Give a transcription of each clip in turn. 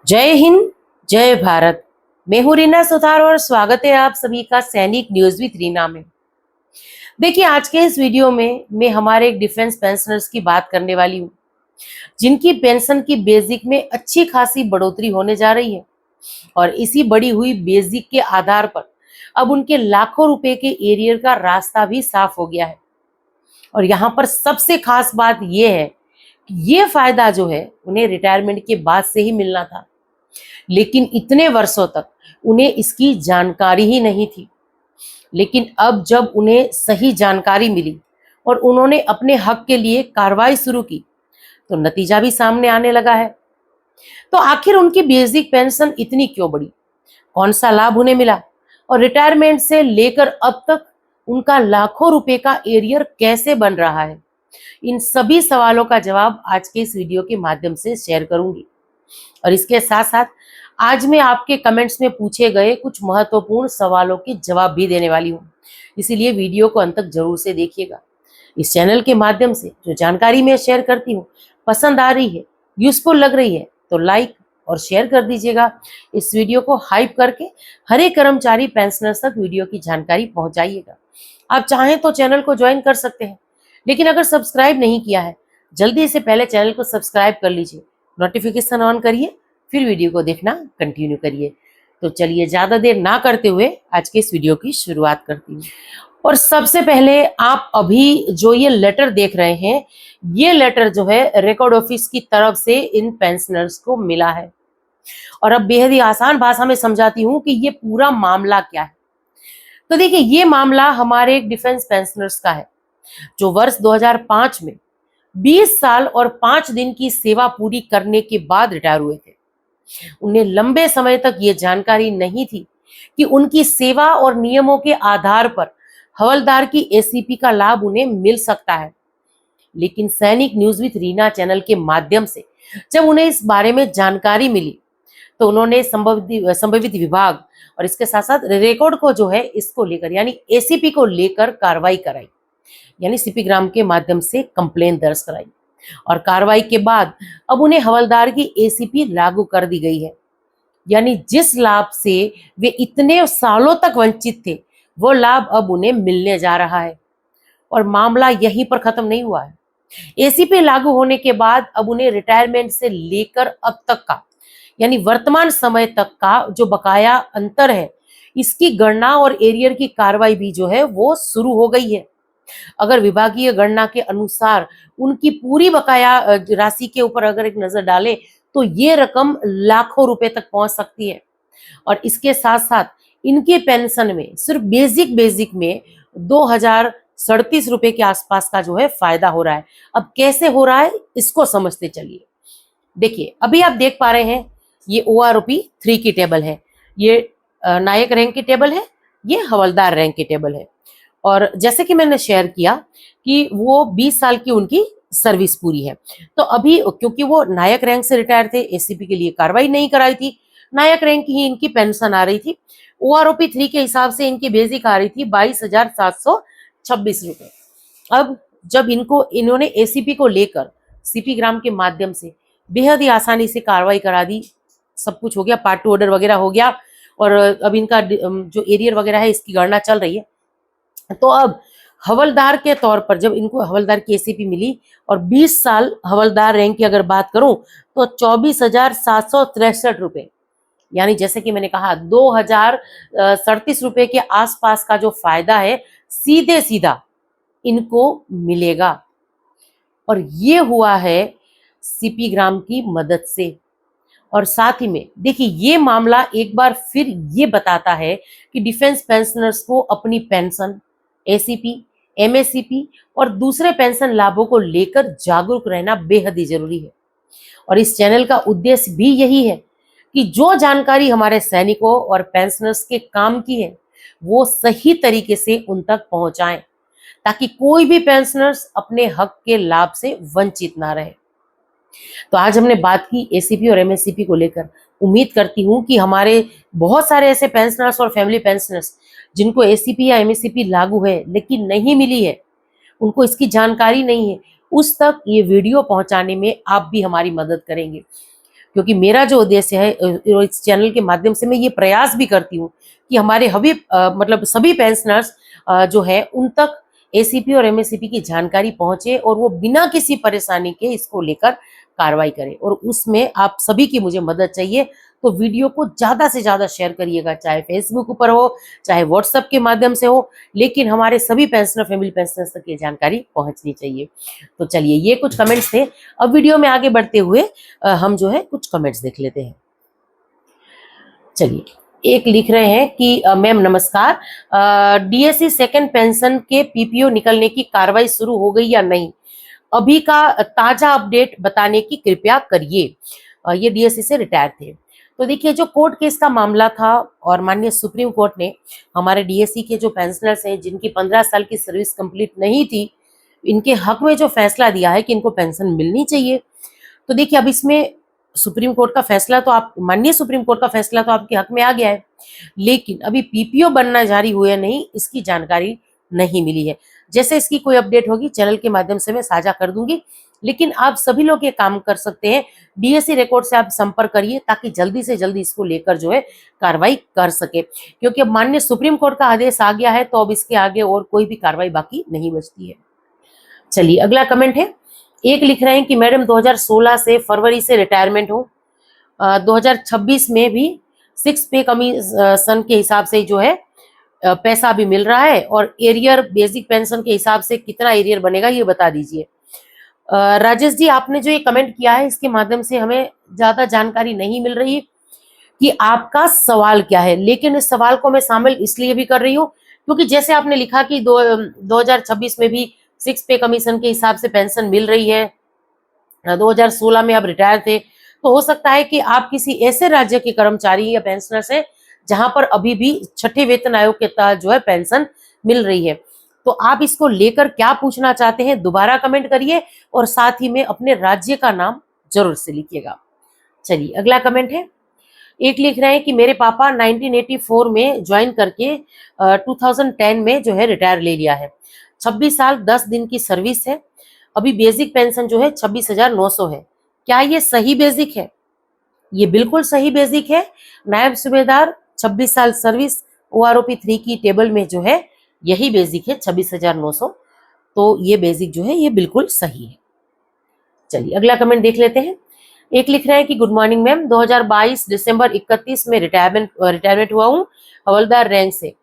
जय हिंद, जय भारत। मैं हूं रीना सुथार और स्वागत है आप सभी का सैनिक न्यूज विद रीना में। देखिए, आज के इस वीडियो में मैं हमारे एक डिफेंस पेंशनर्स की बात करने वाली हूं, जिनकी पेंशन की बेसिक में अच्छी खासी बढ़ोतरी होने जा रही है। और इसी बढ़ी हुई बेसिक के आधार पर अब उनके लाखों रुपए के एरियर का रास्ता भी साफ हो गया है। और यहाँ पर सबसे खास बात यह है कि ये फायदा जो है उन्हें रिटायरमेंट के बाद से ही मिलना था, लेकिन इतने वर्षों तक उन्हें इसकी जानकारी ही नहीं थी। लेकिन अब जब उन्हें सही जानकारी मिली और उन्होंने अपने हक के लिए कार्रवाई शुरू की, तो नतीजा भी सामने आने लगा है। तो आखिर उनकी बेसिक पेंशन इतनी क्यों बढ़ी, कौन सा लाभ उन्हें मिला और रिटायरमेंट से लेकर अब तक उनका लाखों रुपए का एरियर कैसे बन रहा है, इन सभी सवालों का जवाब आज के इस वीडियो के माध्यम से शेयर करूंगी। और इसके साथ साथ आज मैं आपके कमेंट्स में पूछे गए कुछ महत्वपूर्ण सवालों के जवाब भी देने वाली हूँ, इसीलिए वीडियो को अंत तक जरूर से देखिएगा। इस चैनल के माध्यम से जो जानकारी मैं शेयर करती हूँ पसंद आ रही है, यूजफुल लग रही है, तो लाइक और शेयर कर दीजिएगा। इस वीडियो को हाइप करके हर एक कर्मचारी पेंशनर्स तक वीडियो की जानकारी पहुंचाइएगा। आप चाहें तो चैनल को ज्वाइन कर सकते हैं, लेकिन अगर सब्सक्राइब नहीं किया है जल्दी से पहले चैनल को सब्सक्राइब कर लीजिए, नोटिफिकेशन ऑन करिए, फिर वीडियो को देखना कंटिन्यू करिए। तो चलिए ज्यादा देर ना करते हुए आज के इस वीडियो की शुरुआत करती हूँ। और सबसे पहले आप अभी जो ये लेटर देख रहे हैं, ये लेटर जो है रिकॉर्ड ऑफिस की तरफ से इन पेंशनर्स को मिला है। और अब बेहद ही आसान भाषा में समझाती हूँ कि ये पूरा मामला क्या है। तो देखिए, ये मामला हमारे एक डिफेंस पेंशनर्स का है जो वर्ष 2005 में 20 साल और 5 दिन की सेवा पूरी करने के बाद रिटायर हुए थे। उन्हें लंबे समय तक ये जानकारी नहीं थी कि उनकी सेवा और नियमों के आधार पर हवलदार की एसीपी का लाभ उन्हें मिल सकता है। लेकिन सैनिक न्यूज विद रीना चैनल के माध्यम से जब उन्हें इस बारे में जानकारी मिली, तो उन्होंने संबंधित विभाग और इसके साथ साथ रिकॉर्ड को जो है इसको लेकर यानी एसीपी को लेकर कार्रवाई कराई, यानी सीपी ग्राम के माध्यम से कंप्लेन दर्ज कराई। और कार्रवाई के बाद अब उन्हें हवलदार की एसीपी लागू कर दी गई है, यानी जिस लाभ से वे इतने सालों तक वंचित थे वो लाभ अब उन्हें मिलने जा रहा है। और मामला यहीं पर खत्म नहीं हुआ है। एसीपी लागू होने के बाद अब उन्हें रिटायरमेंट से लेकर अब तक का यानी वर्तमान समय तक का जो बकाया अंतर है, इसकी गणना और एरियर की कार्रवाई भी जो है वो शुरू हो गई है। अगर विभागीय गणना के अनुसार उनकी पूरी बकाया राशि के ऊपर अगर एक नजर डालें, तो ये रकम लाखों रुपए तक पहुंच सकती है। और इसके साथ साथ इनके पेंशन में सिर्फ बेसिक में 2037 रुपए के आसपास का जो है फायदा हो रहा है। अब कैसे हो रहा है इसको समझते चलिए। देखिए, अभी आप देख पा रहे हैं ये OROP 3 की टेबल है, ये नायक रैंक की टेबल है, ये हवलदार रैंक की टेबल है। और जैसे कि मैंने शेयर किया कि वो 20 साल की उनकी सर्विस पूरी है, तो अभी क्योंकि वो नायक रैंक से रिटायर थे, एसीपी के लिए कार्रवाई नहीं कराई थी, नायक रैंक की ही इनकी पेंशन आ रही थी। OROP 3 के हिसाब से इनकी बेसिक आ रही थी 22,726 रुपए। अब जब इन्होंने एसीपी को लेकर सीपी ग्राम के माध्यम से बेहद ही आसानी से कार्रवाई करा दी, सब कुछ हो गया, पार्ट टू ऑर्डर वगैरह हो गया, और अब इनका जो एरियर वगैरह है इसकी गणना चल रही है। तो अब हवलदार के तौर पर जब इनको हवलदार की एसीपी मिली और 20 साल हवलदार रैंक की अगर बात करूं, तो 24,763 रुपए, यानी जैसे कि मैंने कहा 2037 रुपए के आसपास का जो फायदा है सीधे सीधा इनको मिलेगा। और ये हुआ है सीपी ग्राम की मदद से। और साथ ही में देखिए, ये मामला एक बार फिर ये बताता है कि डिफेंस पेंशनर्स को अपनी पेंशन, एसीपी, एमएससीपी और दूसरे पेंशन लाभों को लेकर जागरूक रहना बेहद ही जरूरी है। और इस चैनल का उद्देश्य भी यही है कि जो जानकारी हमारे सैनिकों और पेंशनर्स के काम की है वो सही तरीके से उन तक पहुंचाएं, ताकि कोई भी पेंशनर्स अपने हक के लाभ से वंचित ना रहे। तो आज हमने बात की एसीपी और एमएससीपी को लेकर। उम्मीद करती हूँ कि हमारे बहुत सारे ऐसे पेंशनर्स और फैमिली पेंशनर्स जिनको एसीपी या एमएससीपी लागू है लेकिन नहीं मिली है, उनको इसकी जानकारी नहीं है, उस तक ये वीडियो पहुंचाने में आप भी हमारी मदद करेंगे। क्योंकि मेरा जो उद्देश्य है इस चैनल के माध्यम से मैं ये प्रयास भी करती हूँ कि हमारे मतलब सभी पेंशनर्स जो है उन तक एसीपी और एमएससीपी की जानकारी पहुंचे और वो बिना किसी परेशानी के इसको लेकर कार्रवाई करें। और उसमें आप सभी की मुझे मदद चाहिए, तो वीडियो को ज्यादा से ज्यादा शेयर करिएगा, चाहे फेसबुक पर हो चाहे व्हाट्सएप के माध्यम से हो, लेकिन हमारे सभी पेंशनर फैमिली पेंशनर्स तक ये जानकारी पहुंचनी चाहिए। तो चलिए, ये कुछ कमेंट्स थे। अब वीडियो में आगे बढ़ते हुए हम जो है कुछ कमेंट्स देख लेते हैं। चलिए, एक लिख रहे हैं कि मैम नमस्कार, डीएससी सेकंड पेंशन के पीपीओ निकलने की कार्रवाई शुरू हो गई या नहीं, अभी का ताजा अपडेट बताने की कृपया करिए। ये डीएससी से रिटायर थे। तो देखिए, जो कोर्ट केस का मामला था और माननीय सुप्रीम कोर्ट ने हमारे डीएससी के जो पेंशनर्स हैं जिनकी 15 साल की सर्विस कंप्लीट नहीं थी, इनके हक में जो फैसला दिया है कि इनको पेंशन मिलनी चाहिए। तो देखिए, अब इसमें सुप्रीम कोर्ट का फैसला तो आप माननीय सुप्रीम कोर्ट का फैसला तो आपके हक में आ गया है, लेकिन अभी पीपीओ बनना जारी हुआ नहीं, इसकी जानकारी नहीं मिली है। जैसे इसकी कोई अपडेट होगी चैनल के माध्यम से मैं साझा कर दूंगी, लेकिन आप सभी लोग ये काम कर सकते हैं, डीएससी रिकॉर्ड से आप संपर्क करिए ताकि जल्दी से जल्दी इसको लेकर जो है कार्रवाई कर सके, क्योंकि अब माननीय सुप्रीम कोर्ट का आदेश आ गया है, तो अब इसके आगे और कोई भी कार्रवाई बाकी नहीं बचती है। चलिए, अगला कमेंट है। एक लिख रहे हैं कि मैडम 2016 से फरवरी से रिटायरमेंट हो, 2026 में भी 6 पे कमीशन के हिसाब से जो है पैसा भी मिल रहा है, और एरियर बेसिक पेंशन के हिसाब से कितना एरियर बनेगा ये बता दीजिए। राजेश जी, आपने जो ये कमेंट किया है इसके माध्यम से हमें ज्यादा जानकारी नहीं मिल रही कि आपका सवाल क्या है, लेकिन इस सवाल को मैं शामिल इसलिए भी कर रही हूँ क्योंकि जैसे आपने लिखा कि 2026 में भी 6 पे कमीशन के हिसाब से पेंशन मिल रही है, 2016 में आप रिटायर थे, तो हो सकता है कि आप किसी ऐसे राज्य के कर्मचारी या पेंशनर से जहां पर अभी भी छठे वेतन आयोग के तहत जो है पेंशन मिल रही है। तो आप इसको लेकर क्या पूछना चाहते हैं दोबारा कमेंट करिए, और साथ ही में अपने राज्य का नाम जरूर से लिखिएगा। चलिए, अगला कमेंट है। एक लिख रहे हैं कि मेरे पापा 1984 में ज्वाइन करके 2010 में जो है रिटायर ले लिया है, 26 साल 10 दिन की सर्विस है, अभी बेसिक पेंशन जो है 26,900 है, क्या ये सही बेसिक है? ये बिल्कुल सही बेसिक है। नायब सूबेदार 26 साल सर्विस ओआरओपी 3 की टेबल में जो है यही बेसिक है 26,900, तो ये बेसिक जो है ये बिल्कुल सही है। चलिए, अगला कमेंट देख लेते हैं। एक लिख रहे हैं कि गुड मॉर्निंग मैम, 2022 दिसंबर 31 में रिटायरमेंट हुआ हूँ हवलदार रैंक से,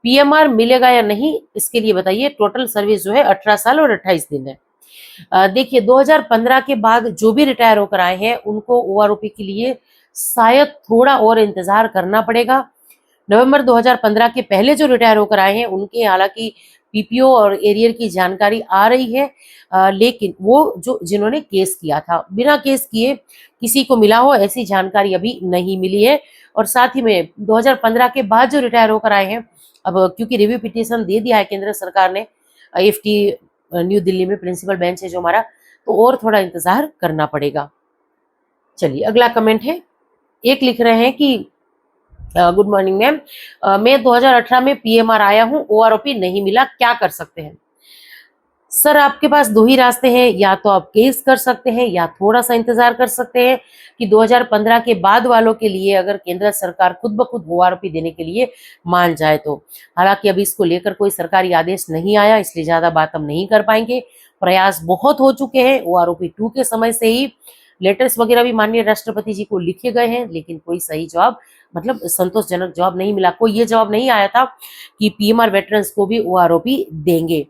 पीएमआर मिलेगा या नहीं इसके लिए बताइए। टोटल सर्विस जो है 18 साल और 28 दिन है। देखिए, 2015 के बाद जो भी रिटायर होकर आए हैं उनको ओआरओपी के लिए शायद थोड़ा और इंतजार करना पड़ेगा। नवंबर 2015 के पहले जो रिटायर होकर आए हैं उनके हालांकि पीपीओ और एरियर की जानकारी आ रही है, लेकिन वो जो जिन्होंने केस किया था, बिना केस किए किसी को मिला हो ऐसी जानकारी अभी नहीं मिली है। और साथ ही में 2015 के बाद जो रिटायर होकर आए हैं, अब क्योंकि रिव्यू पिटीशन दे दिया है केंद्र सरकार ने, एफटी न्यू दिल्ली में प्रिंसिपल बेंच है जो हमारा, तो और थोड़ा इंतजार करना पड़ेगा। चलिए, अगला कमेंट है। एक लिख रहे हैं कि गुड मॉर्निंग मैम, मैं 2018 में पीएमआर आया हूं, ओआरओपी नहीं मिला, क्या कर सकते हैं? सर, आपके पास दो ही रास्ते हैं, या तो आप केस कर सकते हैं या थोड़ा सा इंतजार कर सकते हैं कि 2015 के बाद वालों के लिए अगर केंद्र सरकार खुद ब खुद ओआरओपी देने के लिए मान जाए तो। हालांकि अभी इसको लेकर कोई सरकारी आदेश नहीं आया, इसलिए ज्यादा बात हम नहीं कर पाएंगे। प्रयास बहुत हो चुके हैं, ओआरओपी 2 के समय से ही लेटर्स वगैरह भी माननीय राष्ट्रपति जी को लिखे गए हैं, लेकिन कोई सही जवाब मतलब संतोषजनक जवाब नहीं मिला। कोई ये जवाब नहीं आया था कि पीएमआर वेटरन्स को भी ओआरओपी देंगे।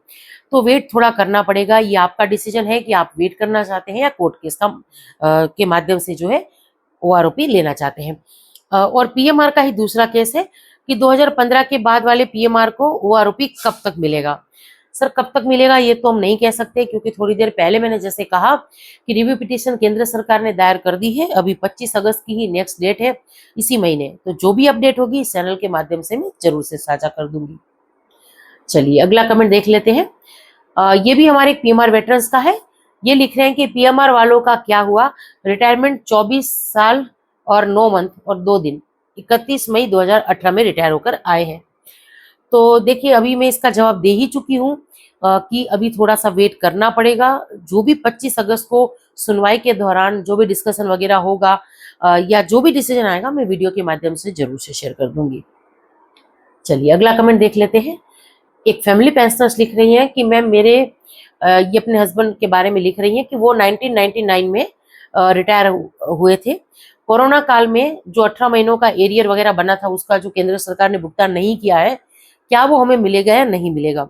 तो वेट थोड़ा करना पड़ेगा, ये आपका डिसीजन है कि आप वेट करना चाहते हैं या कोर्ट केस का के माध्यम से जो है ओआरओपी लेना चाहते हैं। और पीएमआर का ही दूसरा केस है कि 2015 के बाद वाले पीएमआर को ओआरओपी कब तक मिलेगा। सर, कब तक मिलेगा ये तो हम नहीं कह सकते, क्योंकि थोड़ी देर पहले मैंने जैसे कहा कि रिव्यू पिटीशन केंद्र सरकार ने दायर कर दी है, अभी 25 अगस्त की ही नेक्स्ट डेट है इसी महीने। तो जो भी अपडेट होगी इस चैनल के माध्यम से मैं जरूर से साझा कर दूंगी। चलिए, अगला कमेंट देख लेते हैं। ये भी हमारे पीएमआर वेटरन्स का है। ये लिख रहे हैं कि पीएमआर वालों का क्या हुआ, रिटायरमेंट 24 साल और 9 मंथ और 2 दिन 31 मई 2018 में रिटायर होकर आए हैं। तो देखिए, अभी मैं इसका जवाब दे ही चुकी हूँ कि अभी थोड़ा सा वेट करना पड़ेगा। जो भी 25 अगस्त को सुनवाई के दौरान जो भी डिस्कशन वगैरह होगा, या जो भी डिसीजन आएगा मैं वीडियो के माध्यम से जरूर से शेयर कर दूंगी। चलिए अगला कमेंट देख लेते हैं। एक फैमिली पेंशनर्स लिख रही हैं कि मैम मेरे ये अपने हस्बैंड के बारे में लिख रही हैं कि वो 1999 में रिटायर हुए थे। कोरोना काल में जो 18 महीनों का एरियर वगैरह बना था उसका जो केंद्र सरकार ने भुगतान नहीं किया है, क्या वो हमें मिलेगा या नहीं मिलेगा?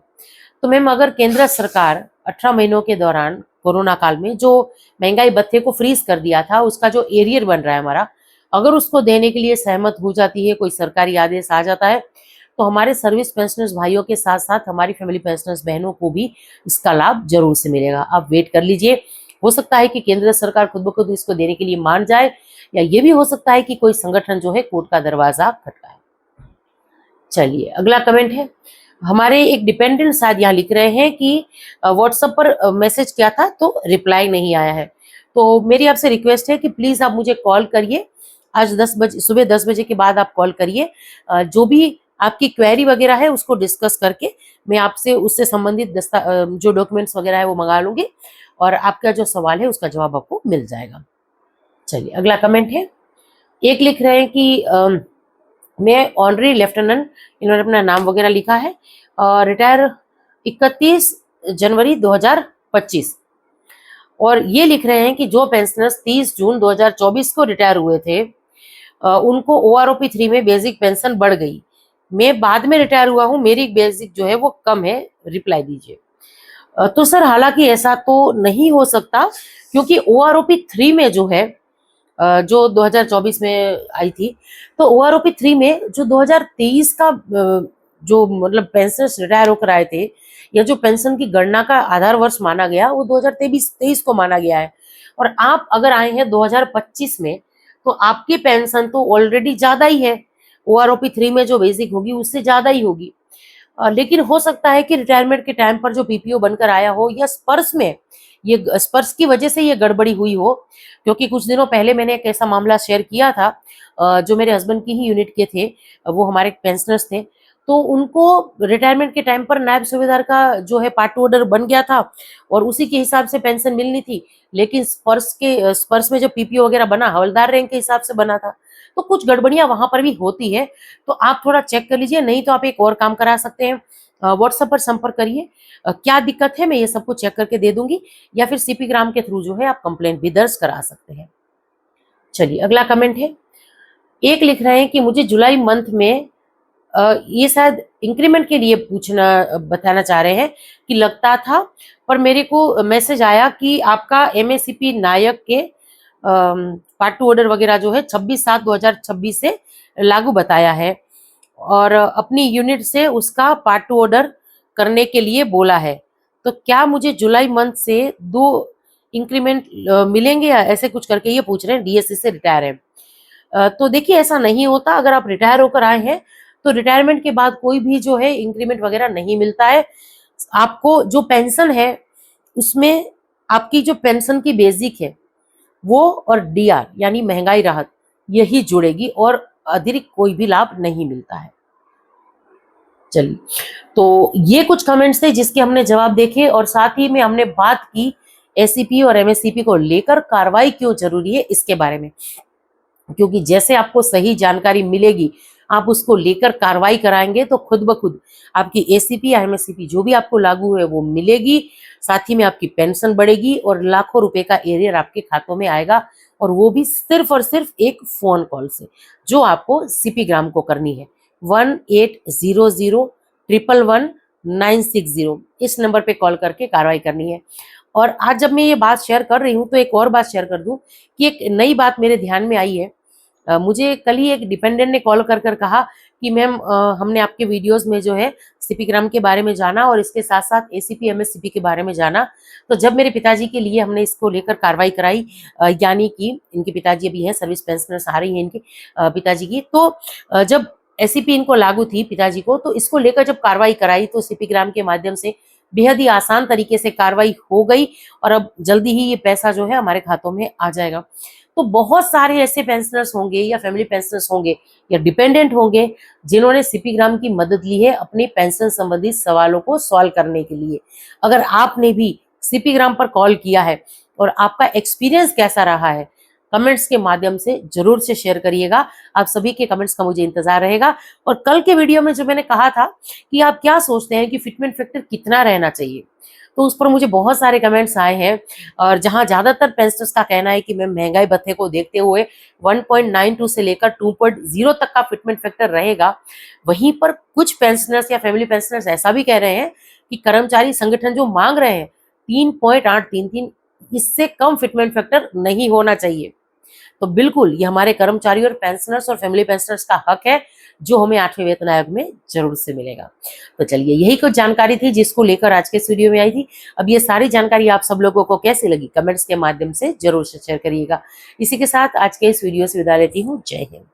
तो मैम अगर केंद्र सरकार 18 महीनों के दौरान कोरोना काल में जो महंगाई भत्ते को फ्रीज कर दिया था, उसका जो एरियर बन रहा है हमारा, अगर उसको देने के लिए सहमत हो जाती है, कोई सरकारी आदेश आ जाता है, तो हमारे सर्विस पेंशनर्स भाइयों के साथ साथ हमारी फैमिली पेंशनर्स बहनों को भी इसका लाभ जरूर से मिलेगा। आप वेट कर लीजिए, हो सकता है कि केंद्र सरकार खुद ब खुद इसको देने के लिए मान जाए, या ये भी हो सकता है कि कोई संगठन जो है कोर्ट का दरवाजा खटकाए। चलिए अगला कमेंट है, हमारे एक डिपेंडेंट शायद यहाँ लिख रहे हैं कि व्हाट्सएप पर मैसेज किया था तो रिप्लाई नहीं आया है। तो मेरी आपसे रिक्वेस्ट है कि प्लीज आप मुझे कॉल करिए, आज 10 बजे सुबह 10 बजे के बाद आप कॉल करिए। जो भी आपकी क्वेरी वगैरह है उसको डिस्कस करके मैं आपसे उससे संबंधित जो डॉक्यूमेंट्स वगैरह है वो मंगा लूंगी, और आपका जो सवाल है उसका जवाब आपको मिल जाएगा। चलिए अगला कमेंट है, एक लिख रहे हैं कि मैं ऑनरी लेफ्टिनेंट, इन्होंने अपना नाम वगैरह लिखा है, रिटायर 31 जनवरी 2025, और ये लिख रहे हैं कि जो पेंशनर्स 30 जून 2024 को रिटायर हुए थे उनको OROP 3 में बेसिक पेंशन बढ़ गई। मैं बाद में रिटायर हुआ हूँ, मेरी बेसिक जो है वो कम है, रिप्लाई दीजिए। तो सर हालांकि ऐसा तो नहीं हो सकता, क्योंकि OROP 3 में जो है जो 2024 में आई थी, तो OROP 3 में जो 2023 का जो मतलब पेंशनर्स रिटायर होकर आए थे, या जो पेंशन की गणना का आधार वर्ष माना गया वो 2023 को माना गया है, और आप अगर आए हैं 2025 में तो आपकी पेंशन तो ऑलरेडी ज्यादा ही है, OROP 3 में जो बेसिक होगी उससे ज्यादा ही होगी। लेकिन हो सकता है कि रिटायरमेंट के टाइम पर जो PPO बनकर आया हो, या स्पर्श में ये स्पर्श की वजह से ये गड़बड़ी हुई हो, क्योंकि कुछ दिनों पहले मैंने एक ऐसा मामला शेयर किया था, जो मेरे हस्बैंड की ही यूनिट के थे, वो हमारे पेंशनर्स थे, तो उनको रिटायरमेंट के टाइम पर नायब सूबेदार का जो है पार्ट टू ऑर्डर बन गया था और उसी के हिसाब से पेंशन मिलनी थी, लेकिन स्पर्श में जो PPO वगैरह बना हवलदार रैंक के हिसाब से बना था, तो कुछ गड़बड़ियां वहां पर भी होती है। तो आप थोड़ा चेक कर लीजिए, नहीं तो आप एक और काम करा सकते हैं, व्हाट्सएप पर संपर्क करिए, क्या दिक्कत है मैं ये सब कुछ चेक करके दे दूंगी, या फिर CP ग्राम के थ्रू जो है आप कंप्लेंट भी दर्ज करा सकते हैं। चलिए अगला कमेंट है, एक लिख रहे हैं कि मुझे जुलाई मंथ में ये शायद इंक्रीमेंट के लिए बताना चाह रहे हैं कि लगता था, पर मेरे को मैसेज आया कि आपका MACP नायक के पार्ट टू ऑर्डर वगैरह जो है 26/7/2026 से लागू बताया है, और अपनी यूनिट से उसका पार्ट टू ऑर्डर करने के लिए बोला है। तो क्या मुझे जुलाई मंथ से 2 इंक्रीमेंट मिलेंगे, या ऐसे कुछ करके ये पूछ रहे हैं, DSC से रिटायर है। तो देखिए ऐसा नहीं होता, अगर आप रिटायर होकर आए हैं तो रिटायरमेंट के बाद कोई भी जो है इंक्रीमेंट वगैरह नहीं मिलता है। आपको जो पेंशन है उसमें आपकी जो पेंशन की बेसिक है वो और DR यानी महंगाई राहत यही जुड़ेगी, और अतिरिक्त कोई भी लाभ नहीं मिलता है। चलिए, तो ये कुछ कमेंट्स थे जिसके हमने जवाब देखे, और साथ ही में हमने बात की SCP और MSCP को लेकर कार्रवाई क्यों जरूरी है इसके बारे में, क्योंकि जैसे आपको सही जानकारी मिलेगी आप उसको लेकर कार्रवाई कराएंगे तो खुद ब खुद आपकी ACP या MSCP जो भी आपको लागू है वो मिलेगी, साथ ही में आपकी पेंशन बढ़ेगी और लाखों रुपए का एरियर आपके खातों में आएगा, और वो भी सिर्फ और सिर्फ एक फोन कॉल से, जो आपको CP ग्राम को करनी है 1800111960, इस नंबर पे कॉल करके कार्रवाई करनी है। और आज जब मैं ये बात शेयर कर रही हूँ तो एक और बात शेयर कर दूं कि एक नई बात मेरे ध्यान में आई है। मुझे कल ही एक डिपेंडेंट ने कॉल कर कहा कि मैम हमने आपके वीडियोस में जो है CP ग्राम के बारे में जाना और इसके साथ साथ ACP MSCP के बारे में जाना, तो जब मेरे पिताजी के लिए हमने इसको लेकर कार्रवाई कराई, यानी कि इनके पिताजी अभी हैं सर्विस पेंशनर्स आ रही है इनके पिताजी की, तो जब SCP इनको लागू थी पिताजी को, तो इसको लेकर जब कार्रवाई कराई तो CP ग्राम के माध्यम से बेहद ही आसान तरीके से कार्रवाई हो गई, और अब जल्दी ही ये पैसा जो है हमारे खातों में आ जाएगा। तो बहुत सारे ऐसे पेंशनर्स होंगे या फैमिली पेंशनर्स होंगे या डिपेंडेंट होंगे जिन्होंने CP ग्राम की मदद ली है अपने पेंशन संबंधित सवालों को सॉल्व करने के लिए। अगर आपने भी CP ग्राम पर कॉल किया है और आपका एक्सपीरियंस कैसा रहा है, कमेंट्स के माध्यम से जरूर से शेयर करिएगा। आप सभी के कमेंट्स का मुझे इंतजार रहेगा। और कल के वीडियो में जो मैंने कहा था कि आप क्या सोचते हैं कि फिटमेंट फैक्टर कितना रहना चाहिए, तो उस पर मुझे बहुत सारे कमेंट्स आए हैं, और जहां ज्यादातर पेंशनर्स का कहना है कि मैं महंगाई भत्ते को देखते हुए 1.92 से लेकर 2.0 तक का फिटमेंट फैक्टर रहेगा, वहीं पर कुछ पेंशनर्स या फैमिली पेंशनर्स ऐसा भी कह रहे हैं कि कर्मचारी संगठन जो मांग रहे हैं 3.833, इससे कम फिटमेंट फैक्टर नहीं होना चाहिए। तो बिल्कुल ये हमारे कर्मचारी और पेंशनर्स और फैमिली पेंशनर्स का हक है, जो हमें 8वें वेतन आयोग में जरूर से मिलेगा। तो चलिए, यही कुछ जानकारी थी जिसको लेकर आज के इस वीडियो में आई थी। अब ये सारी जानकारी आप सब लोगों को कैसी लगी, कमेंट्स के माध्यम से जरूर से शेयर करिएगा। इसी के साथ आज के इस वीडियो से विदा लेती हूँ। जय हिंद।